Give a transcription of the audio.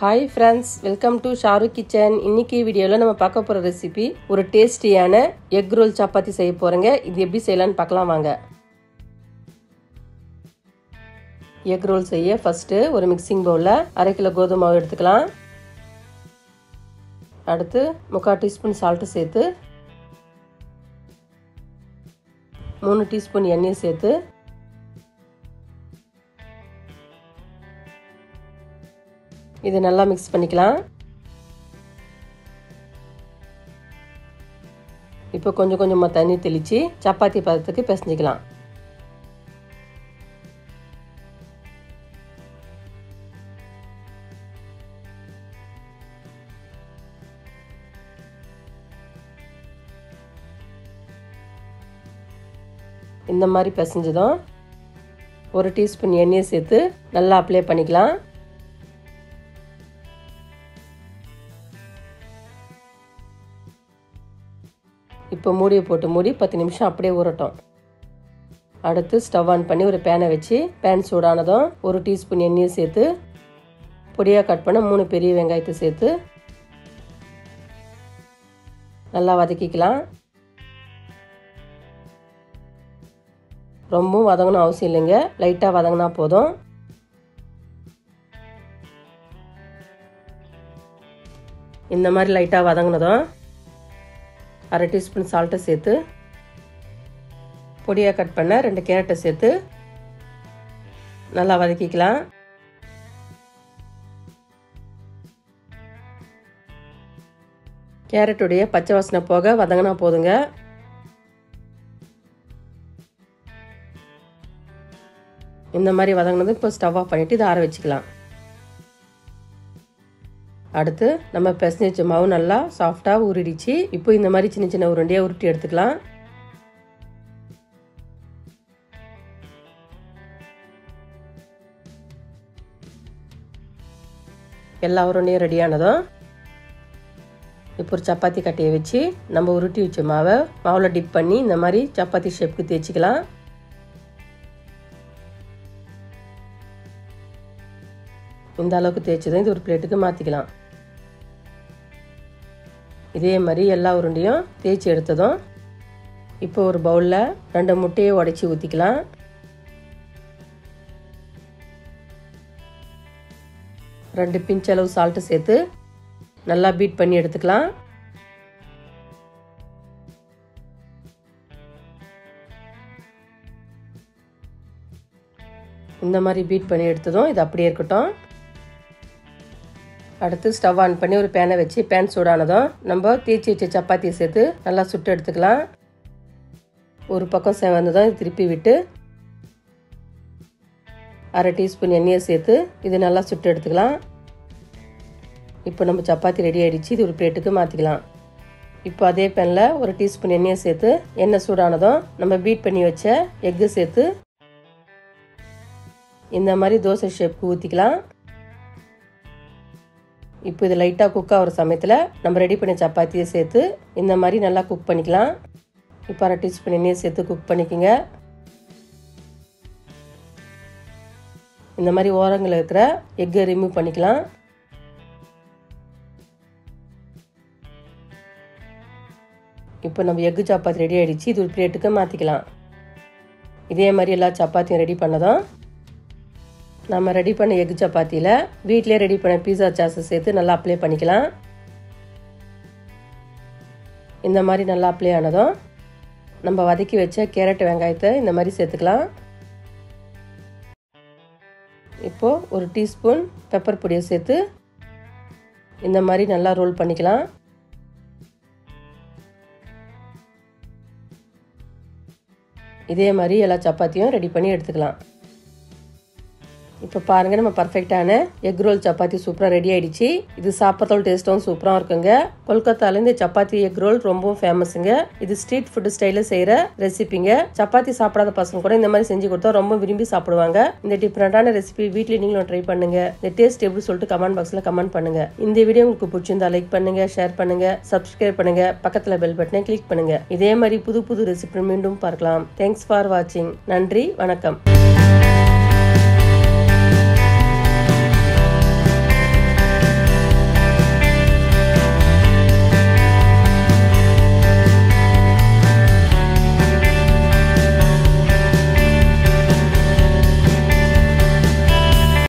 Hi friends, welcome to Sharu kitchen. இன்னைக்கு வீடியோவில் நம்ம பார்க்க போகிற ரெசிபி ஒரு டேஸ்டியான எக் ரோல் சப்பாத்தி செய்ய போகிறேங்க. இது எப்படி செய்யலான்னு பார்க்கலாம் வாங்க. எக் ரோல் செய்ய ஃபஸ்ட்டு ஒரு மிக்சிங் பவுலில் 1/2 கிலோ கோதுமை மாவு எடுத்துக்கலாம். அடுத்து 3/4 டீஸ்பூன் சால்ட்டு சேர்த்து 3 டீஸ்பூன் எண்ணெயை சேர்த்து இது நல்லா மிக்ஸ் பண்ணிக்கலாம். இப்போ கொஞ்சம் கொஞ்சமாக தண்ணி தெளித்து சப்பாத்தி பதத்துக்கு பிசைஞ்சிக்கலாம். இந்த மாதிரி பிசைஞ்சதும் 1 டீஸ்பூன் எண்ணெயை சேர்த்து நல்லா அப்ளை பண்ணிக்கலாம். இப்போ மூடியை போட்டு மூடி 10 நிமிஷம் அப்படியே ஊறட்டும். அடுத்து ஸ்டவ் ஆன் பண்ணி ஒரு பேனை வச்சு பேன் சூடானதும் 1 டீஸ்பூன் எண்ணெயை சேர்த்து பொடியாக கட் பண்ண 3 பெரிய வெங்காயத்தை சேர்த்து நல்லா வதக்கிக்கலாம். ரொம்பவும் வதங்கணும் அவசியம் இல்லைங்க, லைட்டாக வதங்கினா போதும். இந்த மாதிரி லைட்டாக வதங்கினதும் 1/2 டீஸ்பூன் சால்ட்டை சேர்த்து பொடியாக கட் பண்ண 2 கேரட்டை சேர்த்து நல்லா வதக்கிக்கலாம். கேரட்டுடைய பச்சை வாசனை போக வதங்கினா போதுங்க. இந்த மாதிரி வதங்கினது இப்போ ஸ்டவ் ஆஃப் பண்ணிவிட்டு இதை ஆற வச்சுக்கலாம். அடுத்து நம்ம பிசைஞ்சு வச்ச மாவு நல்லா சாஃப்டாக உருடிச்சு. இப்போ இந்த மாதிரி சின்ன சின்ன உருண்டையாக உருட்டி எடுத்துக்கலாம். எல்லா உருண்டையும் ரெடியானதும் இப்போ ஒரு சப்பாத்தி கட்டையை வச்சு நம்ம உருட்டி வச்ச மாவை மாவில் டிப் பண்ணி இந்த மாதிரி சப்பாத்தி ஷேப்புக்கு தேய்ச்சிக்கலாம். இந்த அளவுக்கு தேய்ச்சதும் இது ஒரு பிளேட்டுக்கு மாற்றிக்கலாம். இதே மாதிரி எல்லா உருண்டையும் தேய்ச்சி எடுத்ததும் இப்போ ஒரு பவுலில் 2 முட்டையை உடைச்சி ஊற்றிக்கலாம். ரெண்டு பிஞ்ச் அளவு சால்ட்டு சேர்த்து நல்லா பீட் பண்ணி எடுத்துக்கலாம். இந்த மாதிரி பீட் பண்ணி எடுத்ததும் இது அப்படியே இருக்கட்டும். அடுத்து ஸ்டவ் ஆன் பண்ணி ஒரு பேனை வச்சு பேன் சூடானதும் நம்ம தேய்ச்சி வச்ச சப்பாத்தியை சேர்த்து நல்லா சுட்டு எடுத்துக்கலாம். ஒரு பக்கம் செவந்ததும் இது திருப்பி விட்டு 1/2 டீஸ்பூன் எண்ணெயை சேர்த்து இது நல்லா சுட்டு எடுத்துக்கலாம். இப்போ நம்ம சப்பாத்தி ரெடி ஆகிடுச்சு. இது ஒரு பிளேட்டுக்கு மாற்றிக்கலாம். இப்போ அதே பேனில் 1 டீஸ்பூன் எண்ணெயை சேர்த்து எண்ணெய் சூடானதும் நம்ம பீட் பண்ணி வச்ச எக்கு சேர்த்து இந்த மாதிரி தோசை ஷேப்புக்கு ஊற்றிக்கலாம். இப்போ இது லைட்டாக குக் ஆகிற சமயத்தில் நம்ம ரெடி பண்ண சப்பாத்தியை சேர்த்து இந்த மாதிரி நல்லா குக் பண்ணிக்கலாம். இப்போ 1/2 டீஸ்பூன் எண்ணெயை சேர்த்து குக் பண்ணிக்கோங்க. இந்த மாதிரி ஓரங்களில் இருக்கிற எக்கை ரிமூவ் பண்ணிக்கலாம். இப்போ நம்ம எக்கு சப்பாத்தி ரெடி ஆகிடுச்சு. இது ஒரு பிளேட்டுக்கு மாற்றிக்கலாம். இதே மாதிரி எல்லா சப்பாத்தியும் ரெடி பண்ணதும் நம்ம ரெடி பண்ண எக் சப்பாத்தியில் வீட்டிலே ரெடி பண்ண பீஸா சாஸை சேர்த்து நல்லா அப்ளை பண்ணிக்கலாம். இந்த மாதிரி நல்லா அப்ளை ஆனதும் நம்ம வதக்கி வச்ச கேரட் வெங்காயத்தை இந்த மாதிரி சேர்த்துக்கலாம். இப்போது 1 டீஸ்பூன் பெப்பர் பொடியை சேர்த்து இந்த மாதிரி நல்லா ரோல் பண்ணிக்கலாம். இதே மாதிரி எல்லா சப்பாத்தியும் ரெடி பண்ணி எடுத்துக்கலாம். இப்போ பாருங்கள், நம்ம பர்ஃபெக்டான எக் ரோல் சப்பாத்தி சூப்பராக ரெடி ஆகிடுச்சு. இது சாப்பிட்றதோட டேஸ்ட்டும் சூப்பராக இருக்குங்க. கொல்கத்தாவில் இந்த சப்பாத்தி எக் ரோல் ரொம்பவும் ஃபேமஸுங்க. இது ஸ்ட்ரீட் ஃபுட் ஸ்டைலில் செய்கிற ரெசிபிங்க. சப்பாத்தி சாப்பிடாத பசங்க கூட இந்த மாதிரி செஞ்சு கொடுத்தா ரொம்ப விரும்பி சாப்பிடுவாங்க. இந்த டிஃப்ரெண்டான ரெசிபி வீட்டில் நீங்களும் ட்ரை பண்ணுங்க. இந்த டேஸ்ட் எப்படி சொல்லிட்டு கமெண்ட் பாக்ஸில் கமெண்ட் பண்ணுங்க. இந்த வீடியோ உங்களுக்கு பிடிச்சிருந்தா லைக் பண்ணுங்க, ஷேர் பண்ணுங்க, சப்ஸ்கிரைப் பண்ணுங்க, பக்கத்தில் பெல் பட்டனை கிளிக் பண்ணுங்க. இதே மாதிரி புது புது ரெசிபி மீண்டும் பார்க்கலாம். தேங்க்ஸ் ஃபார் வாட்சிங். நன்றி, வணக்கம்.